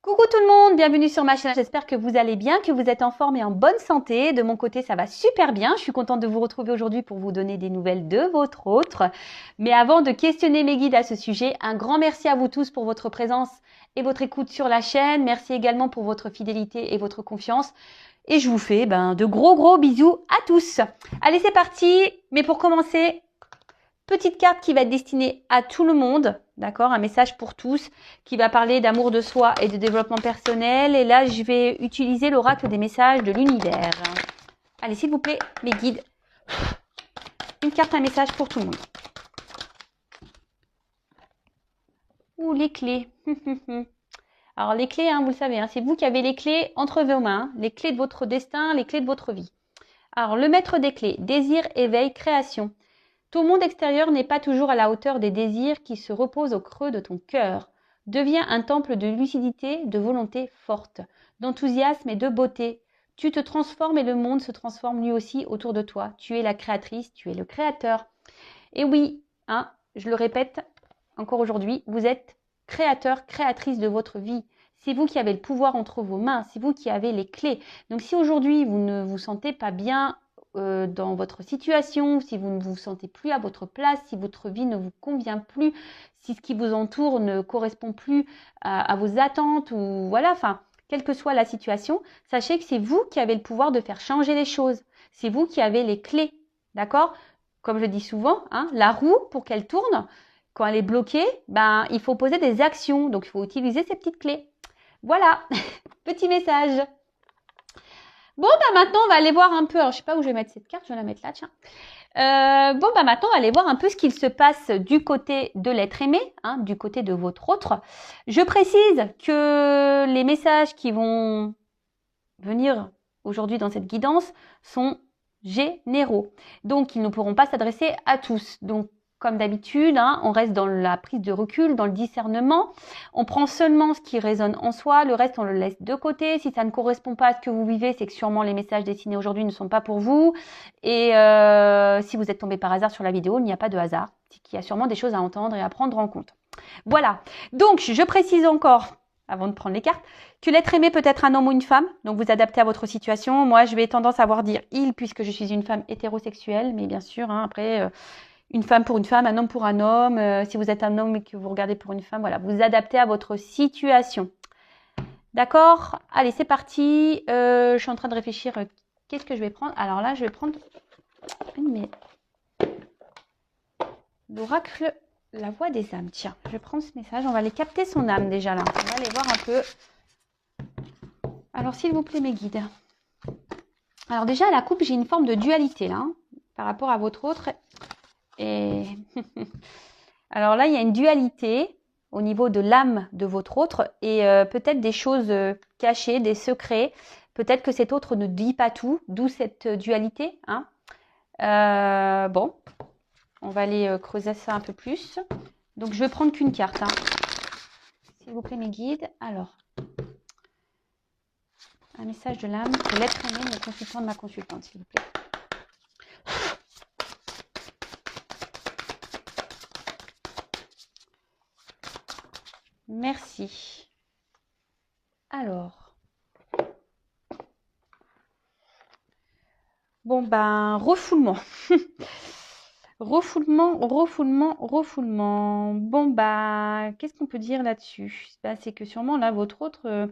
Coucou tout le monde, bienvenue sur ma chaîne, j'espère que vous allez bien, que vous êtes en forme et en bonne santé. De mon côté, ça va super bien, je suis contente de vous retrouver aujourd'hui pour vous donner des nouvelles de votre autre. Mais avant de questionner mes guides à ce sujet, un grand merci à vous tous pour votre présence et votre écoute sur la chaîne. Merci également pour votre fidélité et votre confiance. Et je vous fais de gros bisous à tous. Allez, c'est parti. Mais pour commencer, petite carte qui va être destinée à tout le monde, d'accord? Un message pour tous qui va parler d'amour de soi et de développement personnel. Et là, je vais utiliser l'oracle des messages de l'univers. Allez, s'il vous plaît, mes guides. Une carte, un message pour tout le monde. Ouh, les clés. Alors, les clés, vous le savez, c'est vous qui avez les clés entre vos mains, les clés de votre destin, les clés de votre vie. Alors, le maître des clés, désir, éveil, création. Ton monde extérieur n'est pas toujours à la hauteur des désirs qui se reposent au creux de ton cœur. Deviens un temple de lucidité, de volonté forte, d'enthousiasme et de beauté. Tu te transformes et le monde se transforme lui aussi autour de toi. Tu es la créatrice, tu es le créateur. Et oui, je le répète encore aujourd'hui, vous êtes créateur, créatrice de votre vie. C'est vous qui avez le pouvoir entre vos mains, c'est vous qui avez les clés. Donc si aujourd'hui vous ne vous sentez pas bien dans votre situation, si vous ne vous sentez plus à votre place, si votre vie ne vous convient plus, si ce qui vous entoure ne correspond plus à vos attentes, ou voilà, quelle que soit la situation, sachez que c'est vous qui avez le pouvoir de faire changer les choses. C'est vous qui avez les clés, d'accord? Comme je dis souvent, la roue, pour qu'elle tourne, quand elle est bloquée, il faut poser des actions. Donc, il faut utiliser ces petites clés. Voilà, petit message. Bon, maintenant, on va aller voir un peu. Alors, je ne sais pas où je vais mettre cette carte. Je vais la mettre là, tiens. Maintenant, on va aller voir un peu ce qu'il se passe du côté de l'être aimé, du côté de votre autre. Je précise que les messages qui vont venir aujourd'hui dans cette guidance sont généraux. Donc, ils ne pourront pas s'adresser à tous. Donc, comme d'habitude, on reste dans la prise de recul, dans le discernement. On prend seulement ce qui résonne en soi, le reste on le laisse de côté. Si ça ne correspond pas à ce que vous vivez, c'est que sûrement les messages destinés aujourd'hui ne sont pas pour vous. Et si vous êtes tombé par hasard sur la vidéo, il n'y a pas de hasard. C'est qu'il y a sûrement des choses à entendre et à prendre en compte. Voilà. Donc, je précise encore, avant de prendre les cartes, que l'être aimé peut être un homme ou une femme, donc vous adaptez à votre situation. Moi, je vais tendance à dire il, puisque je suis une femme hétérosexuelle, mais bien sûr, après, une femme pour une femme, un homme pour un homme. Si vous êtes un homme et que vous regardez pour une femme, voilà, vous adaptez à votre situation. D'accord? Allez, c'est parti. Je suis en train de réfléchir, qu'est-ce que je vais prendre? Alors là, je vais prendre l'oracle, la voix des âmes. Tiens, je vais prendre ce message. On va aller capter son âme déjà là. On va aller voir un peu. Alors, s'il vous plaît, mes guides. Alors déjà, à la coupe, j'ai une forme de dualité là, par rapport à votre autre. Et alors là, il y a une dualité au niveau de l'âme de votre autre et peut-être des choses cachées, des secrets. Peut-être que cet autre ne dit pas tout, d'où cette dualité. Bon, on va aller creuser ça un peu plus. Donc, je vais prendre qu'une carte. S'il vous plaît, mes guides. Alors, un message de l'âme pour l'être aimé de mon consultant, de ma consultante, s'il vous plaît. Merci. Alors. Bon, refoulement. refoulement. Bon, qu'est-ce qu'on peut dire là-dessus? C'est que sûrement, là, votre autre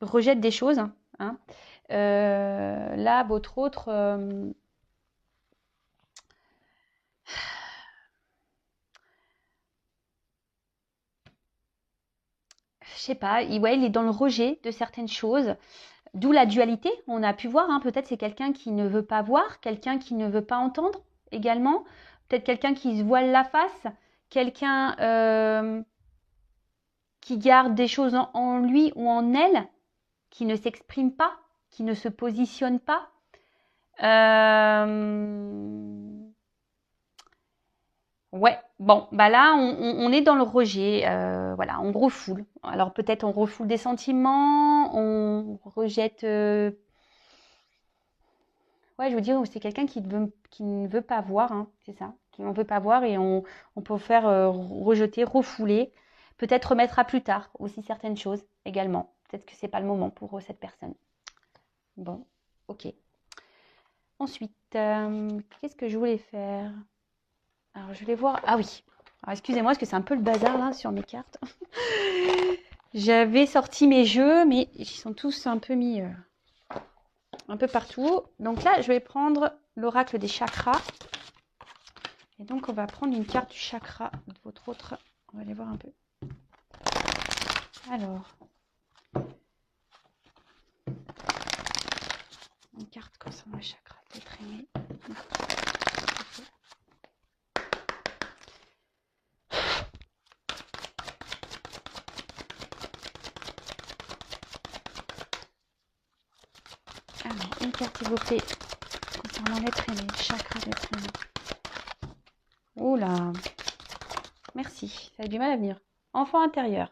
rejette des choses. Là, votre autre... je sais pas, il est dans le rejet de certaines choses. D'où la dualité, on a pu voir, peut-être c'est quelqu'un qui ne veut pas voir, quelqu'un qui ne veut pas entendre également, peut-être quelqu'un qui se voile la face, quelqu'un qui garde des choses en lui ou en elle, qui ne s'exprime pas, qui ne se positionne pas. Ouais, bon, là, on est dans le rejet, voilà, on refoule. Alors peut-être on refoule des sentiments, on rejette... ouais, je veux dire, c'est quelqu'un qui ne veut pas voir, c'est ça, qui n'en veut pas voir et on peut faire rejeter, refouler. Peut-être remettre à plus tard aussi certaines choses également. Peut-être que c'est pas le moment pour cette personne. Bon, ok. Ensuite, qu'est-ce que je voulais faire? Alors, je vais voir. Ah oui. Alors, excusez-moi, parce que c'est un peu le bazar là sur mes cartes. J'avais sorti mes jeux, mais ils sont tous un peu mis un peu partout. Donc là, je vais prendre l'oracle des chakras. Et donc, on va prendre une carte du chakra de votre autre. On va aller voir un peu. Alors, une carte concernant le chakra d'être aimé. Alors, une carte s'il vous plaît concernant l'être aimé, le chakra d'être aimé. Oula, merci, ça a du mal à venir. Enfant intérieur.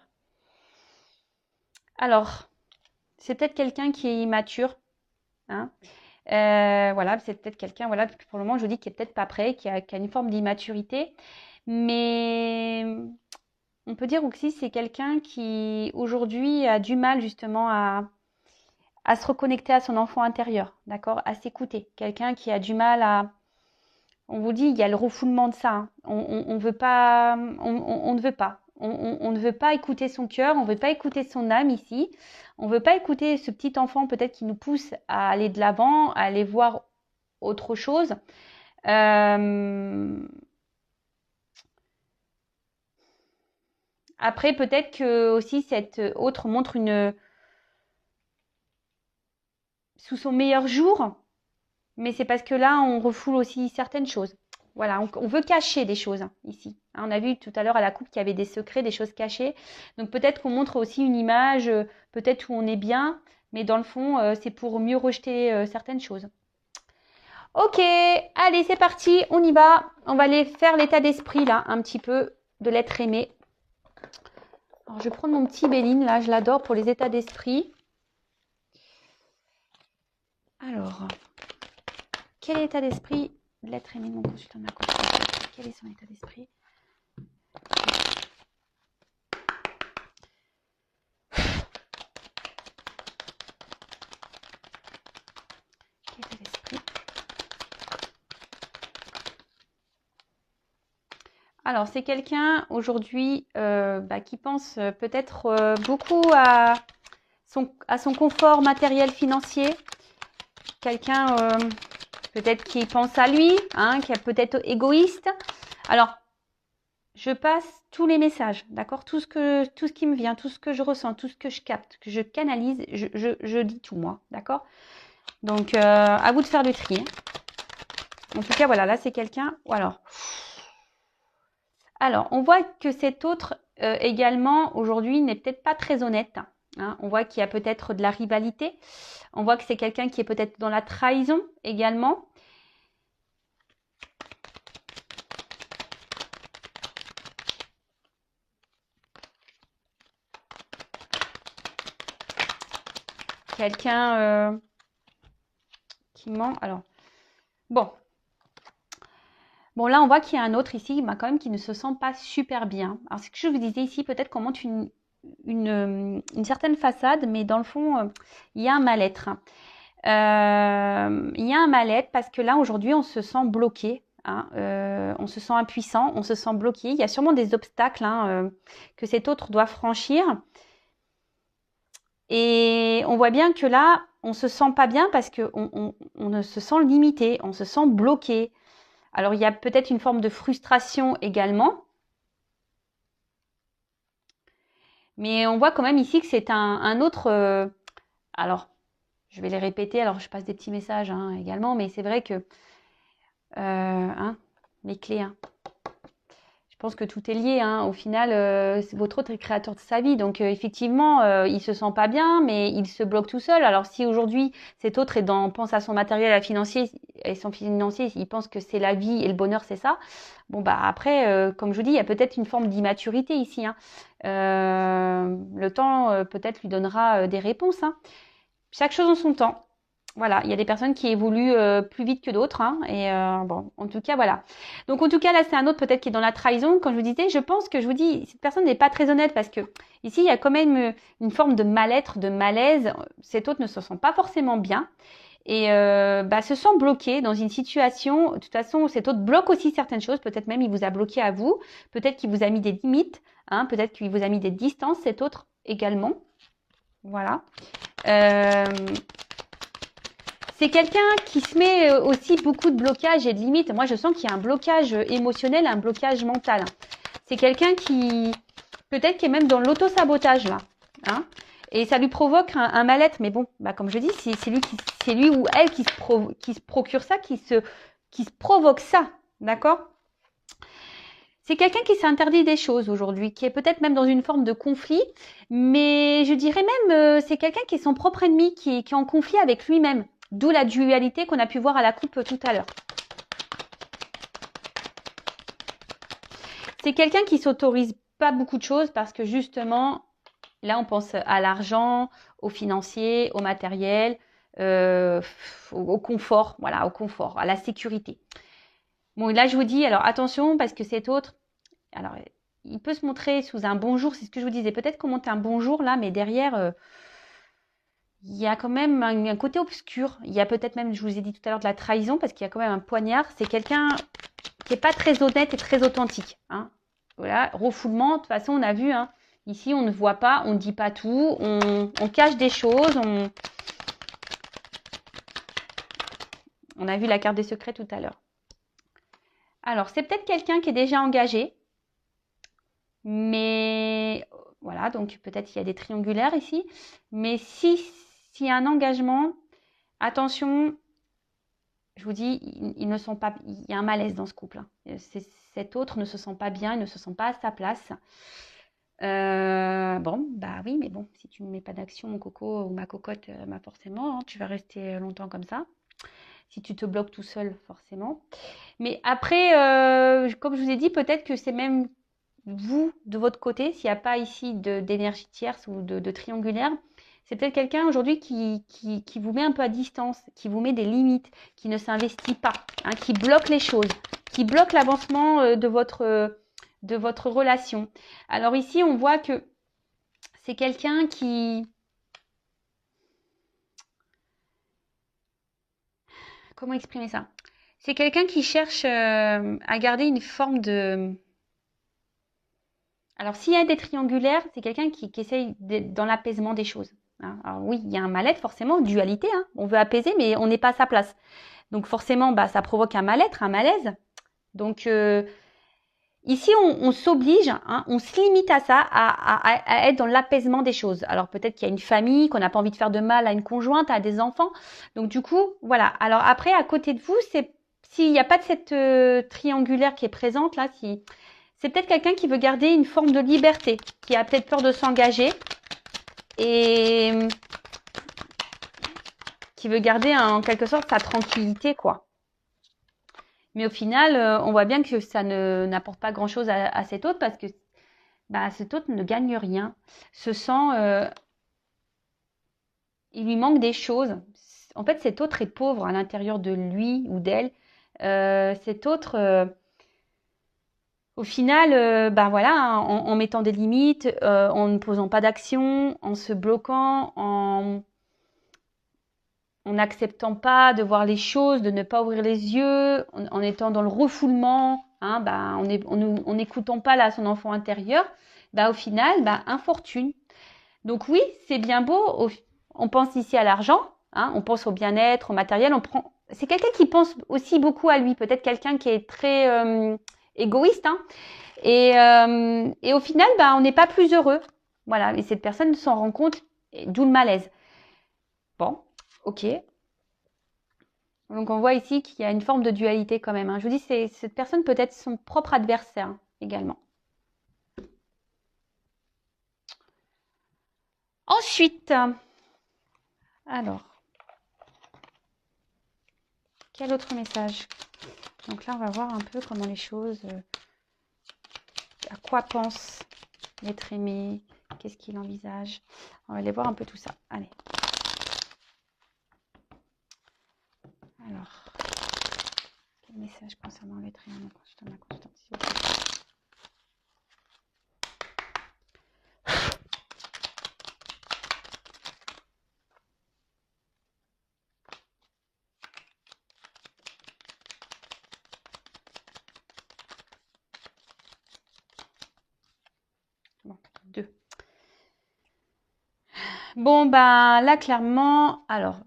Alors, c'est peut-être quelqu'un qui est immature. Hein. Voilà, c'est peut-être quelqu'un, voilà, pour le moment, je vous dis qu'il n'est peut-être pas prêt, qui a une forme d'immaturité. Mais on peut dire aussi que c'est quelqu'un qui, aujourd'hui, a du mal justement à se reconnecter à son enfant intérieur, d'accord, à s'écouter. Quelqu'un qui a du mal à... On vous dit, il y a le refoulement de ça. Hein. On veut pas, on ne veut pas. On ne veut pas écouter son cœur, on ne veut pas écouter son âme ici. On ne veut pas écouter ce petit enfant peut-être qui nous pousse à aller de l'avant, à aller voir autre chose. Après, peut-être que aussi cette autre montre sous son meilleur jour, mais c'est parce que là, on refoule aussi certaines choses. Voilà, on veut cacher des choses ici. On a vu tout à l'heure à la coupe qu'il y avait des secrets, des choses cachées. Donc peut-être qu'on montre aussi une image, peut-être où on est bien, mais dans le fond, c'est pour mieux rejeter certaines choses. Ok, allez, c'est parti, on y va. On va aller faire l'état d'esprit là, un petit peu de l'être aimé. Alors, je vais prendre mon petit Béline là, je l'adore pour les états d'esprit. Alors, quel est l'état d'esprit de l'être aimé de mon consultant de ma consultation? Quel est son état d'esprit? État d'esprit. Alors, c'est quelqu'un aujourd'hui qui pense peut-être beaucoup à son confort matériel financier. Quelqu'un peut-être qui pense à lui, hein, qui est peut-être égoïste. Alors, je passe tous les messages, d'accord, tout ce qui me vient, tout ce que je ressens, tout ce que je capte, que je canalise, je dis tout moi, d'accord. Donc, à vous de faire le tri. Hein. En tout cas, voilà, là, c'est quelqu'un... Alors, on voit que cet autre, également, aujourd'hui, n'est peut-être pas très honnête. Hein. On voit qu'il y a peut-être de la rivalité. On voit que c'est quelqu'un qui est peut-être dans la trahison également. Quelqu'un qui ment. Alors, bon, là, on voit qu'il y a un autre ici, quand même, qui ne se sent pas super bien. Alors, ce que je vous disais ici, peut-être qu'on montre une certaine façade, mais dans le fond, il y a un mal-être. Il y a un mal-être parce que là, aujourd'hui, on se sent bloqué. Hein, on se sent impuissant, on se sent bloqué. Il y a sûrement des obstacles que cet autre doit franchir. Et on voit bien que là, on se sent pas bien parce qu'on on se sent limité, on se sent bloqué. Alors, il y a peut-être une forme de frustration également. Mais on voit quand même ici que c'est un autre... alors, je vais les répéter. Alors, je passe des petits messages également. Mais c'est vrai que... les clés... Je pense que tout est lié. Au final, votre autre est créateur de sa vie. Donc, effectivement, il se sent pas bien, mais il se bloque tout seul. Alors, si aujourd'hui, cet autre pense à son matériel financier et son financier, il pense que c'est la vie et le bonheur, c'est ça. Bon, après, comme je vous dis, il y a peut-être une forme d'immaturité ici. Le temps, peut-être, lui donnera des réponses. Chaque chose en son temps. Voilà, il y a des personnes qui évoluent plus vite que d'autres. Hein, et bon, en tout cas, voilà. Donc, en tout cas, là, c'est un autre peut-être qui est dans la trahison. Comme je vous disais, je pense que je vous dis, cette personne n'est pas très honnête parce que ici, il y a quand même une forme de mal-être, de malaise. Cet autre ne se sent pas forcément bien et se sent bloqué dans une situation. De toute façon, cet autre bloque aussi certaines choses. Peut-être même il vous a bloqué à vous. Peut-être qu'il vous a mis des limites. Hein, peut-être qu'il vous a mis des distances, cet autre également. Voilà. C'est quelqu'un qui se met aussi beaucoup de blocages et de limites. Moi, je sens qu'il y a un blocage émotionnel, un blocage mental. C'est quelqu'un qui, peut-être, qui est même dans l'auto-sabotage, là. Hein, et ça lui provoque un mal-être. Mais bon, bah, comme je dis, c'est lui ou elle qui se procure ça, qui se provoque ça. D'accord ? C'est quelqu'un qui s'interdit des choses aujourd'hui, qui est peut-être même dans une forme de conflit. Mais je dirais même, c'est quelqu'un qui est son propre ennemi, qui est en conflit avec lui-même. D'où la dualité qu'on a pu voir à la coupe tout à l'heure. C'est quelqu'un qui s'autorise pas beaucoup de choses parce que justement, là on pense à l'argent, au financier, au matériel, au confort, voilà, au confort, à la sécurité. Bon, là je vous dis, alors attention parce que cet autre, alors il peut se montrer sous un bonjour, c'est ce que je vous disais, peut-être qu'on monte un bonjour là, mais derrière... il y a quand même un côté obscur. Il y a peut-être même, je vous ai dit tout à l'heure, de la trahison parce qu'il y a quand même un poignard. C'est quelqu'un qui n'est pas très honnête et très authentique. Hein. Voilà, refoulement, de toute façon, on a vu. Hein, ici, on ne voit pas, on ne dit pas tout, on cache des choses. On a vu la carte des secrets tout à l'heure. Alors, c'est peut-être quelqu'un qui est déjà engagé. Mais voilà, donc peut-être il y a des triangulaires ici. Mais s'il y a un engagement, attention, je vous dis, ils ne sont pas, il y a un malaise dans ce couple. Hein. Cet autre ne se sent pas bien, il ne se sent pas à sa place. Bon, bah oui, mais bon, si tu ne mets pas d'action, mon coco ou ma cocotte, bah forcément, hein, tu vas rester longtemps comme ça. Si tu te bloques tout seul, forcément. Mais après, comme je vous ai dit, peut-être que c'est même vous, de votre côté, s'il n'y a pas ici d'énergie tierce ou de triangulaire, c'est peut-être quelqu'un aujourd'hui qui vous met un peu à distance, qui vous met des limites, qui ne s'investit pas, hein, qui bloque les choses, qui bloque l'avancement de votre relation. Alors ici, on voit que c'est quelqu'un qui... Comment exprimer ça? C'est quelqu'un qui cherche à garder une forme de... Alors, s'il y a des triangulaires, c'est quelqu'un qui essaye dans l'apaisement des choses. Hein. Alors oui, il y a un mal-être, forcément, dualité. Hein. On veut apaiser, mais on n'est pas à sa place. Donc forcément, bah, ça provoque un mal-être, un malaise. Donc ici, on s'oblige, hein, on se limite à ça, à être dans l'apaisement des choses. Alors peut-être qu'il y a une famille, qu'on n'a pas envie de faire de mal à une conjointe, à des enfants. Donc du coup, voilà. Alors après, à côté de vous, s'il n'y a pas de cette triangulaire qui est présente là, c'est peut-être quelqu'un qui veut garder une forme de liberté, qui a peut-être peur de s'engager et qui veut garder en quelque sorte sa tranquillité, quoi. Mais au final, on voit bien que ça n'apporte pas grand-chose à cet autre parce que bah, cet autre ne gagne rien, se sent... il lui manque des choses. En fait, cet autre est pauvre à l'intérieur de lui ou d'elle. Cet autre... au final, ben voilà, en mettant des limites, en ne posant pas d'action, en se bloquant, en n'acceptant pas de voir les choses, de ne pas ouvrir les yeux, en étant dans le refoulement, hein, ben, en n'écoutant pas là son enfant intérieur, ben, au final, ben, infortune. Donc oui, c'est bien beau, on pense ici à l'argent, hein, on pense au bien-être, au matériel, c'est quelqu'un qui pense aussi beaucoup à lui, peut-être quelqu'un qui est très égoïste, hein, et au final, bah, on n'est pas plus heureux. Voilà, et cette personne s'en rend compte, d'où le malaise. Bon, ok. Donc on voit ici qu'il y a une forme de dualité quand même. Hein. Je vous dis, cette personne peut être son propre adversaire hein, également. Ensuite, alors, quel autre message? Donc là, on va voir un peu comment les choses, à quoi pense l'être aimé, qu'est-ce qu'il envisage. On va aller voir un peu tout ça. Allez. Alors, quel message concernant l'être humain, mon consultant, ma consultante, s'il vous plaît. Bon, 2. Bon, ben là, clairement, alors,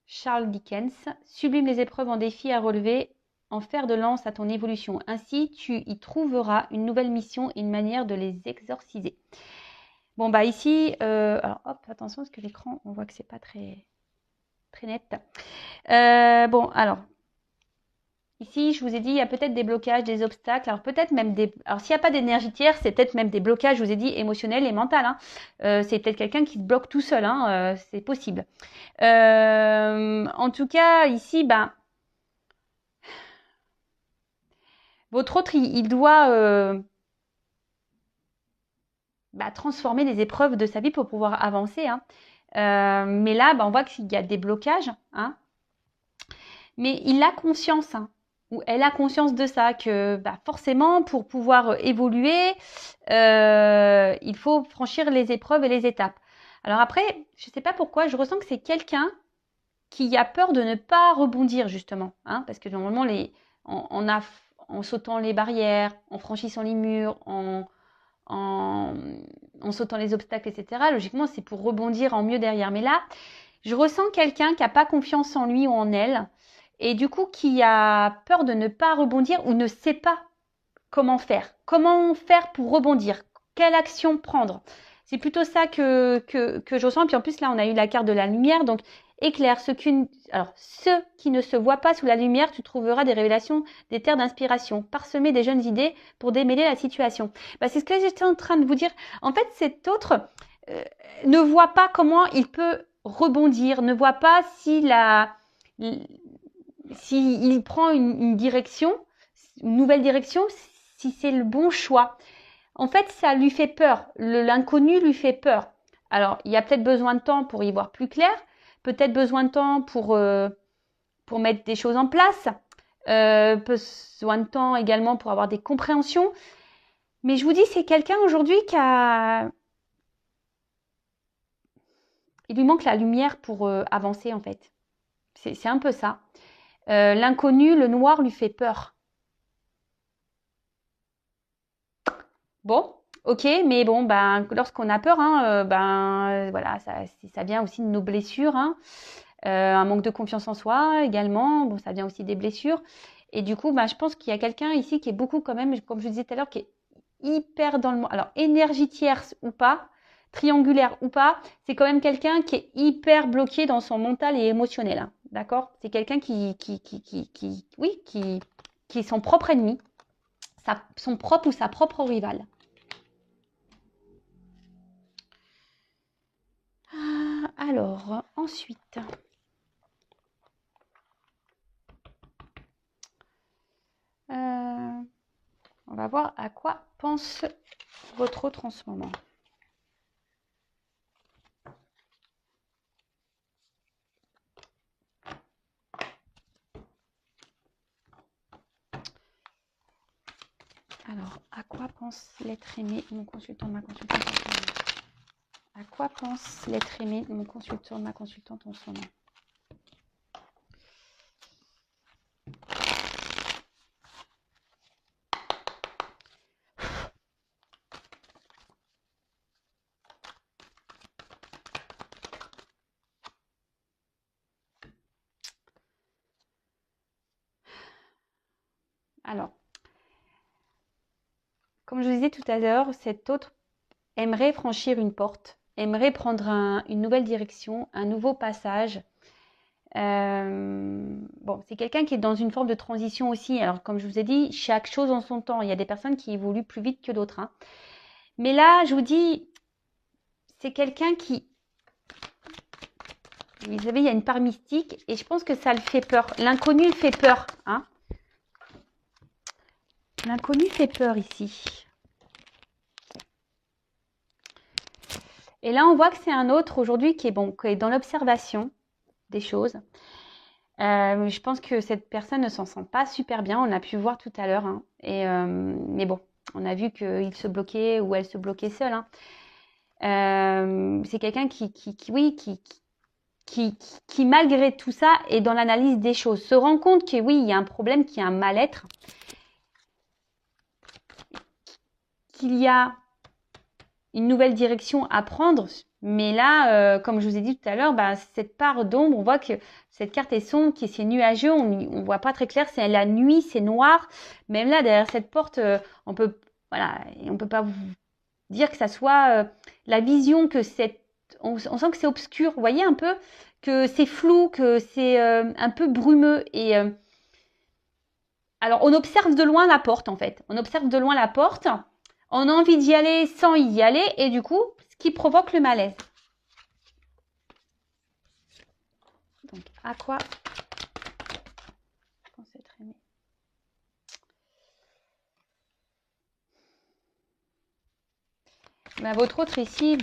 Charles Dickens, sublime les épreuves en défi à relever, en fer de lance à ton évolution. Ainsi, tu y trouveras une nouvelle mission et une manière de les exorciser. Bon, bah ici, alors hop, attention, parce que l'écran, on voit que c'est pas très, très net. Bon, alors, ici, je vous ai dit, il y a peut-être des blocages, des obstacles. Alors, peut-être même des. Alors, s'il n'y a pas d'énergie tierce, c'est peut-être même des blocages, je vous ai dit, émotionnels et mentaux. Hein. C'est peut-être quelqu'un qui se bloque tout seul. Hein. C'est possible. En tout cas, ici, ben. Votre autre, il doit transformer les épreuves de sa vie pour pouvoir avancer. Hein. Mais là, ben, on voit qu'il y a des blocages. Hein. Mais il a conscience. Hein. Ou elle a conscience de ça, que forcément, pour pouvoir évoluer, il faut franchir les épreuves et les étapes. Alors après, je ne sais pas pourquoi, je ressens que c'est quelqu'un qui a peur de ne pas rebondir, justement. Hein, parce que normalement, en sautant les barrières, en franchissant les murs, en sautant les obstacles, etc., logiquement, c'est pour rebondir en mieux derrière. Mais là, je ressens quelqu'un qui n'a pas confiance en lui ou en elle, et du coup qui a peur de ne pas rebondir ou ne sait pas comment faire. Comment faire pour rebondir? Quelle action prendre? C'est plutôt ça que je ressens. Puis en plus, là, on a eu la carte de la lumière. Donc, éclaire. Ceux qui ne se voient pas sous la lumière, tu trouveras des révélations, des terres d'inspiration. Parsemer des jeunes idées pour démêler la situation. C'est ce que j'étais en train de vous dire. En fait, cet autre ne voit pas comment il peut rebondir, ne voit pas s'il prend une direction, une nouvelle direction, si c'est le bon choix. En fait, ça lui fait peur. L'inconnu lui fait peur. Alors, il y a peut-être besoin de temps pour y voir plus clair, peut-être besoin de temps pour mettre des choses en place, besoin de temps également pour avoir des compréhensions. Mais je vous dis, c'est quelqu'un aujourd'hui il lui manque la lumière pour avancer, en fait. C'est un peu ça. L'inconnu, le noir, lui fait peur. Bon, ok, mais bon, lorsqu'on a peur, hein, voilà, ça vient aussi de nos blessures, hein. Un manque de confiance en soi également, bon, ça vient aussi des blessures. Et du coup, je pense qu'il y a quelqu'un ici qui est beaucoup quand même, comme je disais tout à l'heure, qui est hyper dans le monde. Alors, énergie tierce ou pas, triangulaire ou pas, c'est quand même quelqu'un qui est hyper bloqué dans son mental et émotionnel. Hein, d'accord? C'est quelqu'un qui est son propre ennemi, son propre ou sa propre rivale. Alors, ensuite, on va voir à quoi pense votre autre en ce moment. Alors, à quoi pense l'être aimé de mon consultant, de ma consultante en ce moment? À quoi pense l'être aimé de mon consultant, de ma consultante en ce moment? Alors, comme je vous disais tout à l'heure, cet autre aimerait franchir une porte, aimerait prendre une nouvelle direction, un nouveau passage. Bon, c'est quelqu'un qui est dans une forme de transition aussi. Alors, comme je vous ai dit, chaque chose en son temps. Il y a des personnes qui évoluent plus vite que d'autres. Hein. Mais là, je vous dis, c'est quelqu'un qui... Vous savez, il y a une part mystique et je pense que ça le fait peur. L'inconnu le fait peur. Hein. L'inconnu fait peur ici. Et là, on voit que c'est un autre aujourd'hui qui est dans l'observation, des choses. Je pense que cette personne ne s'en sent pas super bien. On a pu voir tout à l'heure. Hein. Mais bon, on a vu qu'il se bloquait ou elle se bloquait seule. Hein. C'est quelqu'un qui, malgré tout ça, est dans l'analyse des choses. Se rend compte que oui, il y a un problème, qu'il y a un mal-être, qu'il y a une nouvelle direction à prendre. Mais là, comme je vous ai dit tout à l'heure, cette part d'ombre, on voit que cette carte est sombre, qui c'est nuageux, on ne voit pas très clair, c'est la nuit, c'est noir. Même là, derrière cette porte, on peut pas vous dire que ça soit la vision que on sent que c'est obscur. Vous voyez un peu que c'est flou, que c'est un peu brumeux. Et alors, on observe de loin la porte, en fait. On observe de loin la porte. On a envie d'y aller sans y aller. Et du coup, ce qui provoque le malaise. Donc, à quoi je pense être aimé. Votre autre ici,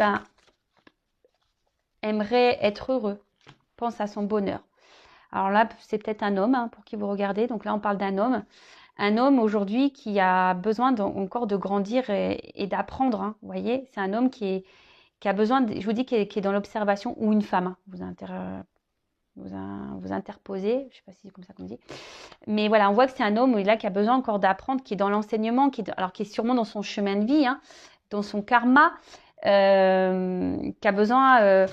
aimerait être heureux. Pense à son bonheur. Alors là, c'est peut-être un homme pour qui vous regardez. Donc là, on parle d'un homme. Un homme aujourd'hui qui a besoin encore de grandir et d'apprendre. Hein, vous voyez, c'est un homme qui a besoin, je vous dis, qui est dans l'observation, ou une femme. Hein, vous interposez, je ne sais pas si c'est comme ça qu'on dit. Mais voilà, on voit que c'est un homme là qui a besoin encore d'apprendre, qui est dans l'enseignement, qui est sûrement dans son chemin de vie, hein, dans son karma, qui a besoin...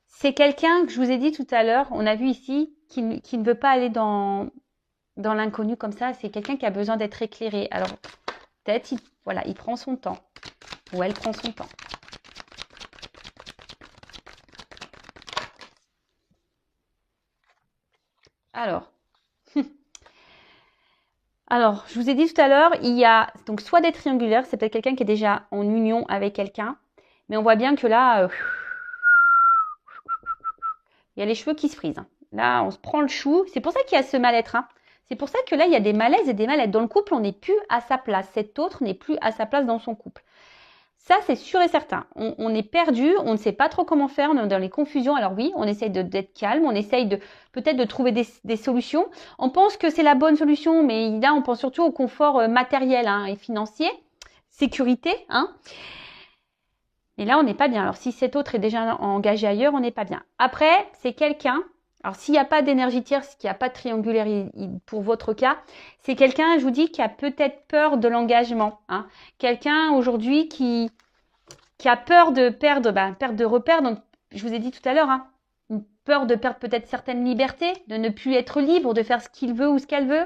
c'est quelqu'un que je vous ai dit tout à l'heure, on a vu ici, qui ne veut pas aller dans l'inconnu comme ça. C'est quelqu'un qui a besoin d'être éclairé. Alors, peut-être, il prend son temps. Ou elle prend son temps. Alors, je vous ai dit tout à l'heure, il y a donc soit des triangulaires, c'est peut-être quelqu'un qui est déjà en union avec quelqu'un. Mais on voit bien que là... il y a les cheveux qui se frisent. Hein. Là, on se prend le chou. C'est pour ça qu'il y a ce mal-être. Hein. C'est pour ça que là, il y a des malaises et des mal-être. Dans le couple, on n'est plus à sa place. Cet autre n'est plus à sa place dans son couple. Ça, c'est sûr et certain. On est perdu, on ne sait pas trop comment faire, on est dans les confusions. Alors oui, on essaye d'être calme, on essaye peut-être de trouver des solutions. On pense que c'est la bonne solution, mais là, on pense surtout au confort matériel et financier, sécurité. Hein. Et là, on n'est pas bien. Alors, si cet autre est déjà engagé ailleurs, on n'est pas bien. Après, c'est quelqu'un, alors s'il n'y a pas d'énergie tierce, qu'il n'y a pas de triangulaire pour votre cas, c'est quelqu'un, je vous dis, qui a peut-être peur de l'engagement. Hein. Quelqu'un aujourd'hui qui a peur de perdre de repères. Donc, je vous ai dit tout à l'heure, une peur de perdre peut-être certaines libertés, de ne plus être libre, de faire ce qu'il veut ou ce qu'elle veut.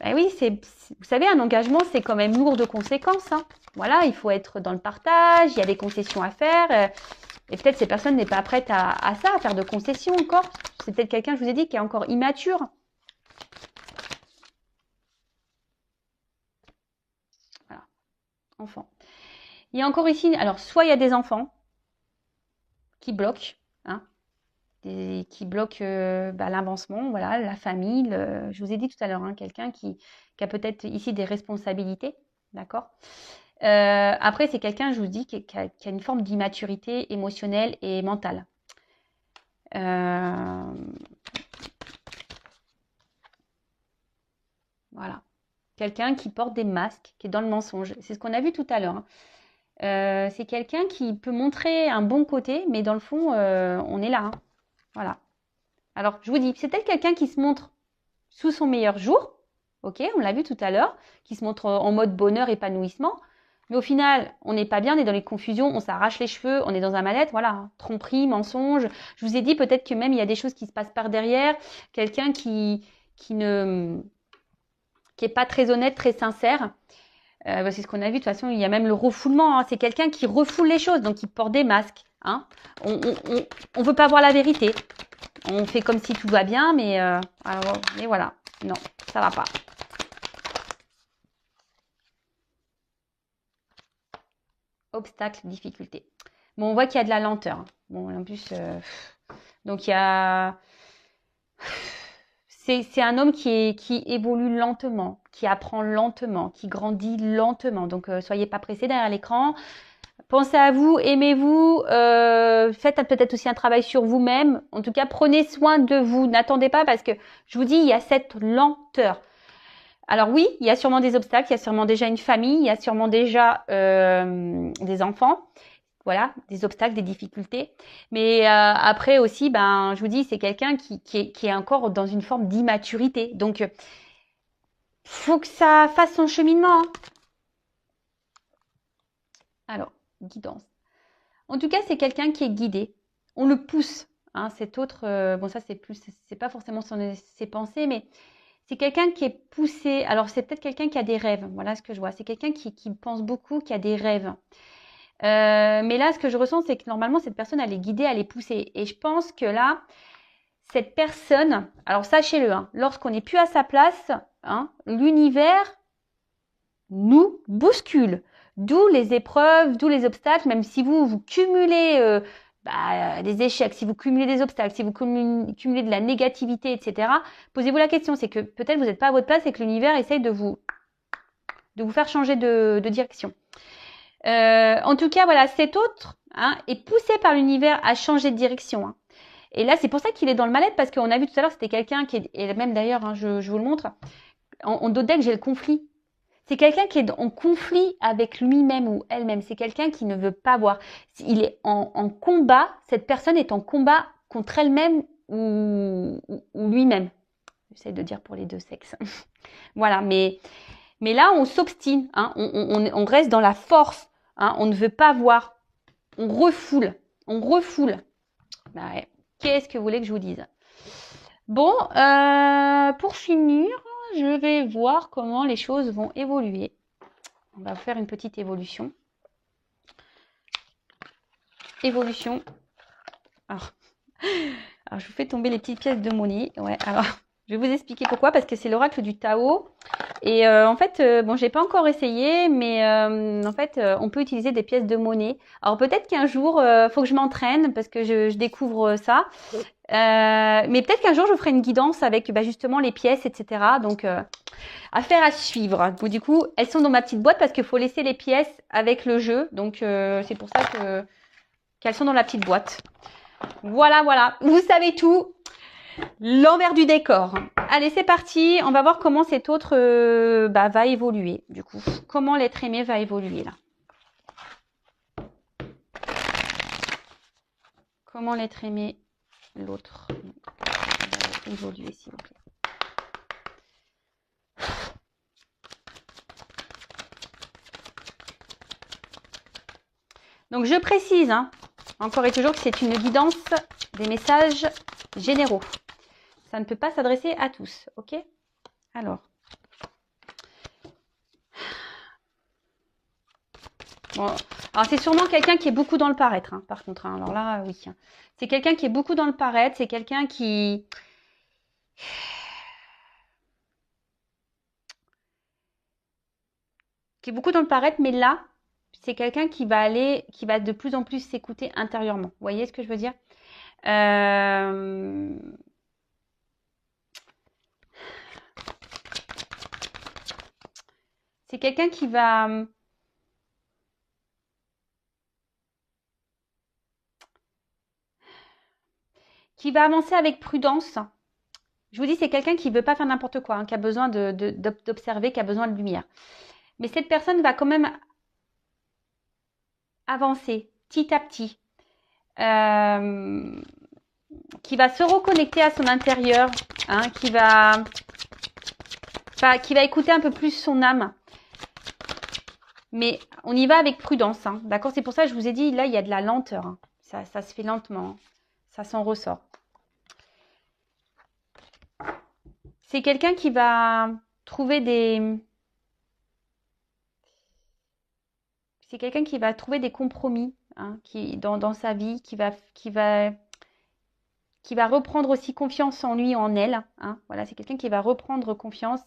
Ben oui, vous savez, un engagement, c'est quand même lourd de conséquences. Hein. Voilà, il faut être dans le partage, il y a des concessions à faire. Et peut-être ces personnes n'est pas prête à ça, à faire de concessions encore. C'est peut-être quelqu'un, je vous ai dit, qui est encore immature. Voilà, enfant. Il y a encore ici, alors soit il y a des enfants qui bloquent, qui bloquent l'avancement, voilà, la famille. Je vous ai dit tout à l'heure, quelqu'un qui a peut-être ici des responsabilités, d'accord. Après, c'est quelqu'un, je vous dis, qui a une forme d'immaturité émotionnelle et mentale. Voilà. Quelqu'un qui porte des masques, qui est dans le mensonge. C'est ce qu'on a vu tout à l'heure. C'est quelqu'un qui peut montrer un bon côté, mais dans le fond, on est là. Voilà. Alors, je vous dis, c'est peut-être quelqu'un qui se montre sous son meilleur jour. Ok, on l'a vu tout à l'heure, qui se montre en mode bonheur, épanouissement. Mais au final, on n'est pas bien, on est dans les confusions, on s'arrache les cheveux, on est dans un mal-être, voilà, tromperie, mensonge. Je vous ai dit peut-être que même il y a des choses qui se passent par derrière, quelqu'un qui est pas très honnête, très sincère. C'est ce qu'on a vu, de toute façon, il y a même le refoulement, c'est quelqu'un qui refoule les choses, donc il porte des masques. On veut pas voir la vérité. On fait comme si tout va bien, mais voilà, non, ça va pas. Obstacle, difficulté. Bon, on voit qu'il y a de la lenteur. Bon, en plus, donc il y a... C'est un homme qui évolue lentement, qui apprend lentement, qui grandit lentement. Donc, soyez pas pressés derrière l'écran. Pensez à vous, aimez-vous, faites peut-être aussi un travail sur vous-même. En tout cas, prenez soin de vous. N'attendez pas parce que je vous dis, il y a cette lenteur. Alors oui, il y a sûrement des obstacles, il y a sûrement déjà une famille, il y a sûrement déjà des enfants. Voilà, des obstacles, des difficultés. Mais après aussi, ben, je vous dis, c'est quelqu'un qui est encore dans une forme d'immaturité. Donc, faut que ça fasse son cheminement. Hein. Alors, guidance. En tout cas, c'est quelqu'un qui est guidé. On le pousse. Hein, cet autre, bon ça c'est pas forcément ses pensées, mais c'est quelqu'un qui est poussé. Alors c'est peut-être quelqu'un qui a des rêves. Voilà ce que je vois. C'est quelqu'un qui pense beaucoup, qui a des rêves. Mais là, ce que je ressens, c'est que normalement cette personne, elle est guidée, elle est poussée. Et je pense que là, cette personne, alors sachez-le, hein, lorsqu'on n'est plus à sa place, hein, l'univers nous bouscule. D'où les épreuves, d'où les obstacles, même si vous cumulez des échecs, si vous cumulez des obstacles, si vous cumulez de la négativité, etc. Posez-vous la question, c'est que peut-être vous n'êtes pas à votre place et que l'univers essaye de vous faire changer de direction. En tout cas, voilà, cet autre est poussé par l'univers à changer de direction. Hein. Et là, c'est pour ça qu'il est dans le mal-être, parce qu'on a vu tout à l'heure, c'était quelqu'un qui est, et même d'ailleurs, hein, je vous le montre, en dos de deck, j'ai le conflit. C'est quelqu'un qui est en conflit avec lui-même ou elle-même. C'est quelqu'un qui ne veut pas voir. Il est en combat. Cette personne est en combat contre elle-même ou lui-même. J'essaie de dire pour les deux sexes. Voilà, mais là, on s'obstine. Hein, on reste dans la force. Hein, on ne veut pas voir. On refoule. Bah ouais. Qu'est-ce que vous voulez que je vous dise? Bon, pour finir, je vais voir comment les choses vont évoluer. On va faire une petite évolution. Évolution. Alors, je vous fais tomber les petites pièces de monnaie. Ouais, alors, je vais vous expliquer pourquoi. Parce que c'est l'oracle du Tao. Et en fait, bon, j'ai pas encore essayé, mais en fait, on peut utiliser des pièces de monnaie. Alors peut-être qu'un jour, faut que je m'entraîne parce que je découvre ça. Mais peut-être qu'un jour, je ferai une guidance avec justement les pièces, etc. Donc, affaire à suivre. Donc, du coup, elles sont dans ma petite boîte parce qu'il faut laisser les pièces avec le jeu. Donc, c'est pour ça qu'elles sont dans la petite boîte. Voilà, voilà. Vous savez tout. L'envers du décor. Allez, c'est parti. On va voir comment cet autre va évoluer. Du coup, comment l'être aimé va évoluer là. Comment l'être aimé, l'autre, va évoluer, s'il vous plaît. Donc, je précise, hein, encore et toujours, que c'est une guidance des messages généraux. Ça ne peut pas s'adresser à tous, ok? Alors. Bon, alors c'est sûrement quelqu'un qui est beaucoup dans le paraître, hein, par contre. Hein. Alors là, oui. C'est quelqu'un qui est beaucoup dans le paraître. C'est quelqu'un qui est beaucoup dans le paraître, mais là, c'est quelqu'un qui va de plus en plus s'écouter intérieurement. Vous voyez ce que je veux dire? C'est quelqu'un qui va avancer avec prudence. Je vous dis, c'est quelqu'un qui ne veut pas faire n'importe quoi, hein, qui a besoin d'observer, qui a besoin de lumière. Mais cette personne va quand même avancer petit à petit, qui va se reconnecter à son intérieur, hein, qui va écouter un peu plus son âme. Mais on y va avec prudence, hein, d'accord? C'est pour ça que je vous ai dit, là, il y a de la lenteur. Hein. Ça se fait lentement. Hein. Ça s'en ressort. C'est quelqu'un qui va trouver des... C'est quelqu'un qui va trouver des compromis hein, dans sa vie, qui va reprendre aussi confiance en lui, en elle. Hein. Voilà, c'est quelqu'un qui va reprendre confiance,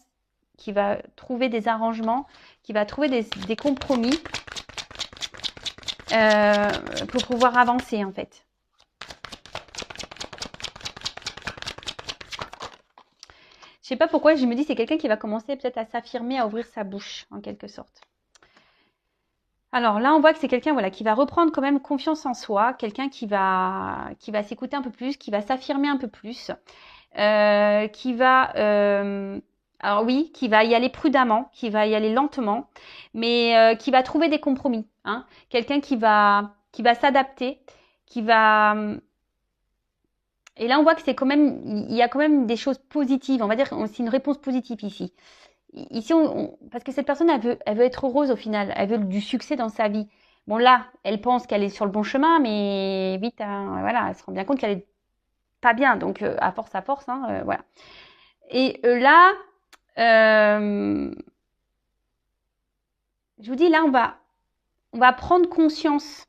qui va trouver des arrangements, qui va trouver des compromis pour pouvoir avancer en fait. Je sais pas pourquoi, je me dis c'est quelqu'un qui va commencer peut-être à s'affirmer, à ouvrir sa bouche en quelque sorte. Alors là, on voit que c'est quelqu'un voilà, qui va reprendre quand même confiance en soi, quelqu'un qui va s'écouter un peu plus, qui va s'affirmer un peu plus, qui va, alors oui, qui va y aller prudemment, qui va y aller lentement, mais qui va trouver des compromis. Hein. Quelqu'un qui va s'adapter, qui va... Et là, on voit que c'est quand même, il y a quand même des choses positives. On va dire que c'est une réponse positive ici. Ici, parce que cette personne, elle veut être heureuse au final. Elle veut du succès dans sa vie. Bon, là, elle pense qu'elle est sur le bon chemin, mais vite, hein, voilà, elle se rend bien compte qu'elle est pas bien. Donc, à force, hein, voilà. Et là, je vous dis, là, on va prendre conscience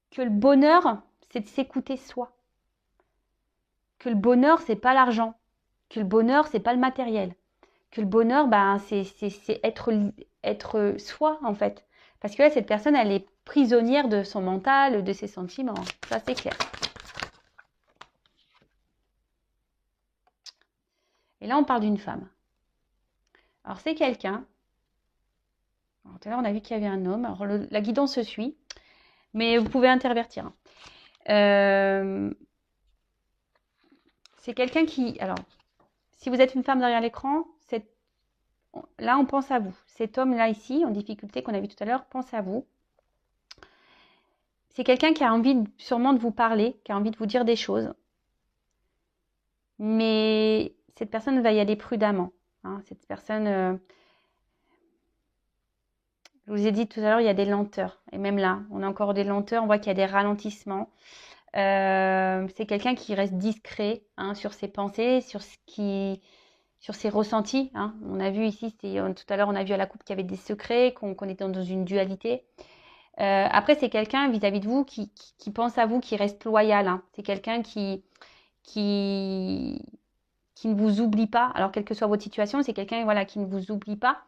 que le bonheur, c'est de s'écouter soi. Que le bonheur, c'est pas l'argent. Que le bonheur, c'est pas le matériel. Que le bonheur, ben, c'est être soi, en fait. Parce que là, cette personne, elle est prisonnière de son mental, de ses sentiments. Ça, c'est clair. Et là, on parle d'une femme. Alors, c'est quelqu'un. Tout à l'heure, on a vu qu'il y avait un homme. Alors, la guidance se suit. Mais vous pouvez intervertir. C'est quelqu'un qui... Alors, si vous êtes une femme derrière l'écran, là, on pense à vous. Cet homme-là, ici, en difficulté qu'on a vu tout à l'heure, pense à vous. C'est quelqu'un qui a envie sûrement de vous parler, qui a envie de vous dire des choses. Mais cette personne va y aller prudemment. Hein. Cette personne, je vous ai dit tout à l'heure, il y a des lenteurs. Et même là, on a encore des lenteurs, on voit qu'il y a des ralentissements. C'est quelqu'un qui reste discret hein, sur ses pensées, sur ses ressentis. Hein. On a vu ici, tout à l'heure, on a vu à la coupe qu'il y avait des secrets, qu'on était dans une dualité. Après, c'est quelqu'un vis-à-vis de vous qui pense à vous, qui reste loyal. Hein. C'est quelqu'un qui ne vous oublie pas. Alors, quelle que soit votre situation, c'est quelqu'un voilà, qui ne vous oublie pas.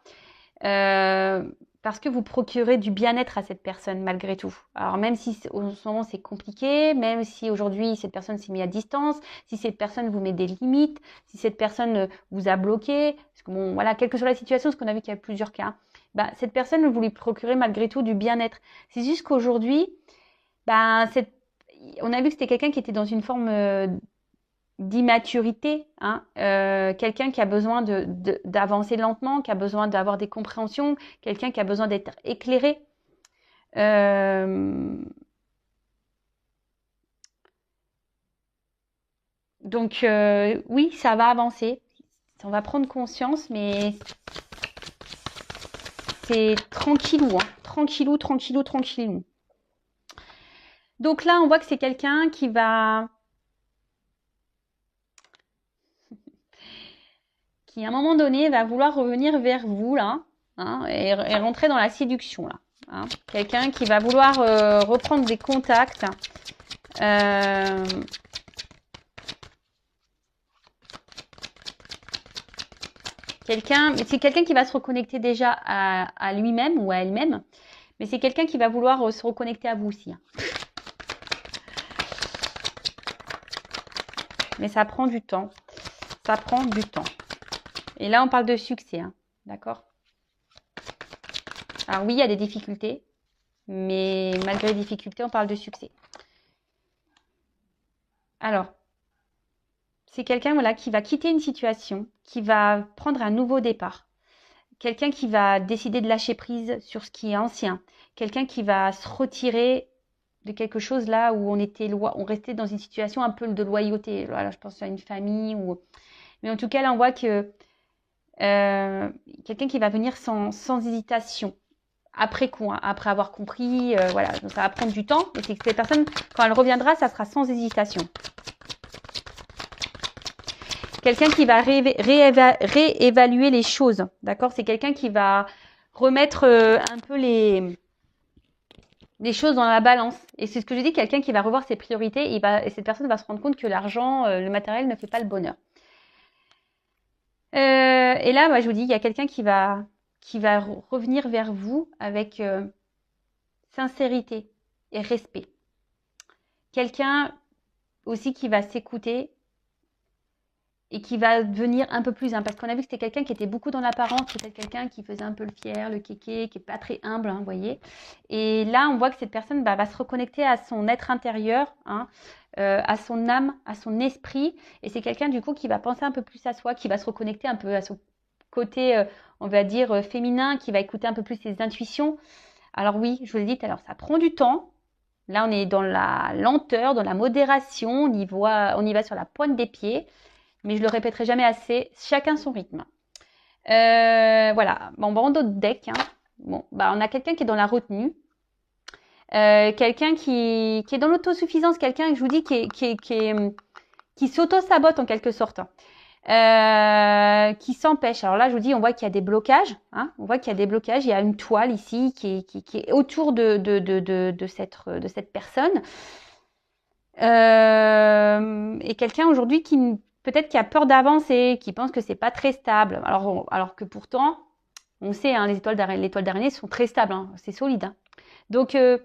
Parce que vous procurez du bien-être à cette personne malgré tout. Alors même si en ce moment c'est compliqué, même si aujourd'hui cette personne s'est mise à distance, si cette personne vous met des limites, si cette personne vous a bloqué, parce que bon voilà, quelle que soit la situation, parce qu'on a vu qu'il y a plusieurs cas, bah, cette personne vous lui procurez malgré tout du bien-être. C'est juste qu'aujourd'hui, bah, on a vu que c'était quelqu'un qui était dans une forme d'immaturité, hein, quelqu'un qui a besoin d'avancer lentement, qui a besoin d'avoir des compréhensions, quelqu'un qui a besoin d'être éclairé. Donc oui, ça va avancer, on va prendre conscience, mais c'est tranquillou, hein, tranquillou, tranquillou, tranquillou. Donc là, on voit que c'est quelqu'un qui va... qui à un moment donné va vouloir revenir vers vous là hein, et rentrer dans la séduction là. Hein. Quelqu'un qui va vouloir reprendre des contacts. C'est quelqu'un qui va se reconnecter déjà à lui-même ou à elle-même, mais c'est quelqu'un qui va vouloir se reconnecter à vous aussi. Hein. Mais ça prend du temps. Ça prend du temps. Et là, on parle de succès, hein, d'accord? Alors oui, il y a des difficultés, mais malgré les difficultés, on parle de succès. Alors, c'est quelqu'un voilà, qui va quitter une situation, qui va prendre un nouveau départ. Quelqu'un qui va décider de lâcher prise sur ce qui est ancien. Quelqu'un qui va se retirer de quelque chose là où on restait dans une situation un peu de loyauté. Voilà, je pense à une famille. Mais en tout cas, là, on voit que quelqu'un qui va venir sans hésitation. Après coup, hein, après avoir compris, voilà, donc ça va prendre du temps. Et c'est que cette personne, quand elle reviendra, ça sera sans hésitation. Quelqu'un qui va réévaluer les choses, d'accord? C'est quelqu'un qui va remettre un peu les choses dans la balance. Et c'est ce que je dis, quelqu'un qui va revoir ses priorités et cette personne va se rendre compte que l'argent, le matériel ne fait pas le bonheur. Et là, moi, je vous dis, il y a quelqu'un qui va revenir vers vous avec sincérité et respect. Quelqu'un aussi qui va s'écouter et qui va devenir un peu plus, hein, parce qu'on a vu que c'était quelqu'un qui était beaucoup dans l'apparence, peut-être quelqu'un qui faisait un peu le fier, le kéké, qui n'est pas très humble, hein, vous voyez. Et là, on voit que cette personne va se reconnecter à son être intérieur, hein, à son âme, à son esprit. Et c'est quelqu'un, du coup, qui va penser un peu plus à soi, qui va se reconnecter un peu à son côté, on va dire, féminin, qui va écouter un peu plus ses intuitions. Alors oui, je vous l'ai dit tout à l'heure, ça prend du temps. Là, on est dans la lenteur, dans la modération, on y va sur la pointe des pieds. Mais je le répéterai jamais assez, chacun son rythme. Voilà, bon, on d'autres decks. Hein. Bon, on a quelqu'un qui est dans la retenue. Quelqu'un qui est dans l'autosuffisance, quelqu'un, je vous dis, qui s'auto-sabote en quelque sorte. Qui s'empêche. Alors là, je vous dis, on voit qu'il y a des blocages. Hein, on voit qu'il y a des blocages. Il y a une toile ici qui est autour de cette personne. Et quelqu'un aujourd'hui qui peut-être qui a peur d'avancer, qui pense que c'est pas très stable. Alors que pourtant, on sait, hein, les toiles d'araignée sont très stables. Hein, c'est solide. Hein. Donc, c'est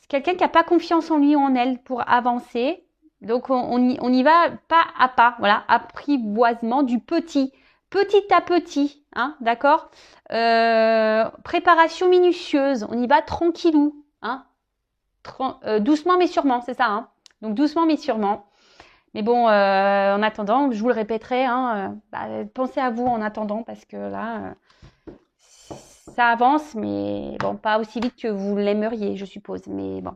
quelqu'un qui n'a pas confiance en lui ou en elle pour avancer. Donc, on y va pas à pas. Voilà, apprivoisement du petit à petit. Hein, d'accord. Préparation minutieuse. On y va tranquillou. Hein, doucement mais sûrement, c'est ça. Hein. Donc, doucement mais sûrement. Mais bon, en attendant, je vous le répéterai, hein, pensez à vous en attendant parce que là, ça avance, mais bon, pas aussi vite que vous l'aimeriez, je suppose. Mais bon,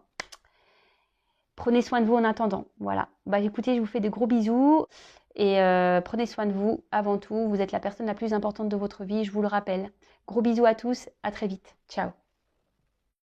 prenez soin de vous en attendant. Voilà. Écoutez, je vous fais de gros bisous et prenez soin de vous avant tout. Vous êtes la personne la plus importante de votre vie, je vous le rappelle. Gros bisous à tous, à très vite. Ciao.